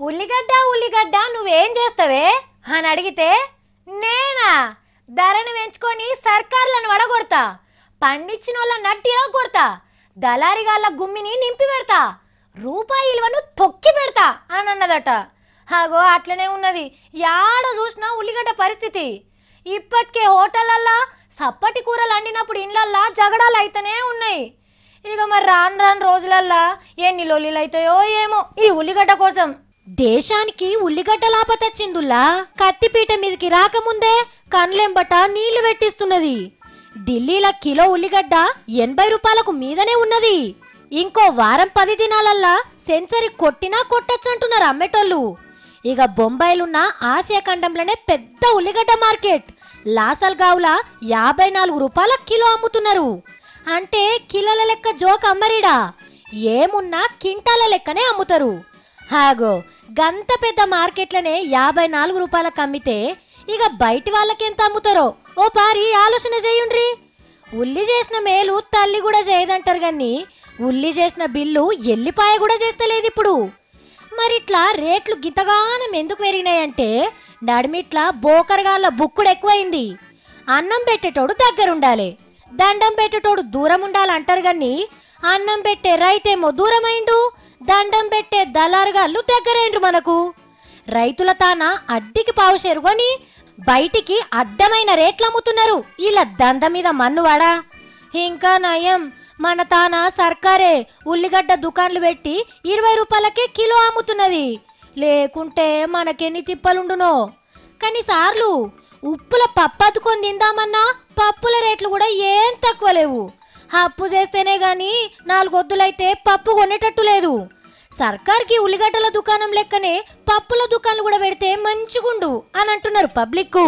ఉల్లిగడ్డ ఉల్లిగడ్డ నువ్వేం చేస్తావే అని అడిగితే నేనా ధరను పెంచుకొని సర్కార్లను వడగొడతా, పండించిన వాళ్ళ నట్టిగా కొడతా, దళారిగాళ్ళ గుమ్మిని నింపి పెడతా, రూపాయి విలువను తొక్కి పెడతా అని అన్నదట. అగో అట్లనే ఉన్నది యాడ చూసినా ఉల్లిగడ్డ పరిస్థితి. ఇప్పటికే హోటళ్ళల్లా సప్పటి కూరలు వండినప్పుడు ఇండ్లల్లా జగడాలు అయితేనే ఉన్నాయి. ఇక మరి రాను రాను రోజులల్లా ఎన్ని లొల్లిలు అవుతాయో ఏమో ఈ ఉల్లిగడ్డ కోసం. దేశానికి ఉల్లిగడ్డ లాపతచ్చిందుల్లా కత్తిపీట మీదకి రాకముందే కండ్లెంబట నీళ్లు పెట్టిస్తున్నది. ఢిల్లీలో కిలో ఉల్లిగడ్డ 80 రూపాయలకు మీదనే ఉన్నది. ఇంకో వారం 10 దినాలల్లా సెంచరీ కొట్టినా కొట్టచ్చంటున్నారు అమ్మేటోళ్ళు. ఇక బొంబాయిలున్న ఆసియా ఖండంలోనే పెద్ద ఉల్లిగడ్డ మార్కెట్ లాసల్గావ్లా 54 రూపాయల కిలో అమ్ముతున్నారు. అంటే కిలోల లెక్క జోక్ అమ్మరీడా, ఏమున్నా కింటాల లెక్కనే అమ్ముతారు. హాగో గంత పెద్ద మార్కెట్లనే 54 రూపాయలకు అమ్మితే ఇక బయటి వాళ్ళకెంత అమ్ముతారో ఓ పారి ఆలోచన చేయుండ్రి. ఉల్లి చేసిన మేలు తల్లి కూడా చేయదంటారు గాని ఉల్లి చేసిన బిల్లు ఎల్లిపాయ కూడా చేస్తలేదు ఇప్పుడు. మరిట్లా రేట్లు గితగానం ఎందుకు పెరిగినాయంటే నడిమిట్లా బోకరగాళ్ళ బుక్కుడు ఎక్కువైంది. అన్నం పెట్టేటోడు దగ్గరుండాలి, దండం పెట్టేటోడు దూరం ఉండాలంటారు గాని అన్నం పెట్టే రైతేమో దూరమైండు, దండం పెట్టే దళారుగాళ్ళు దగ్గరైండ్రు. మనకు రైతుల తాన అడ్డికి పావుషేరు కొని బయటికి అడ్డమైన రేట్లు అమ్ముతున్నారు. ఇలా దంద మీద మన్నువాడా. ఇంకా నయం మన తాన సర్కారే ఉల్లిగడ్డ దుకాన్లు పెట్టి 20 రూపాయలకే కిలో అమ్ముతున్నది. లేకుంటే మనకెన్ని తిప్పలుండునో. కానీ సార్లు ఉప్పుల పప్పు అద్దుకొని తిందామన్నా పప్పుల రేట్లు కూడా ఏం తక్కువ లేవు. అప్పు చేస్తేనే గాని 4 వద్దులైతే పప్పు కొనేటట్టు లేదు. సర్కార్కి ఉల్లిగడ్డల దుకాణం లెక్కనే పప్పుల దుకాణాలు కూడా పెడితే మంచిగుండు అని అంటున్నారు పబ్లిక్.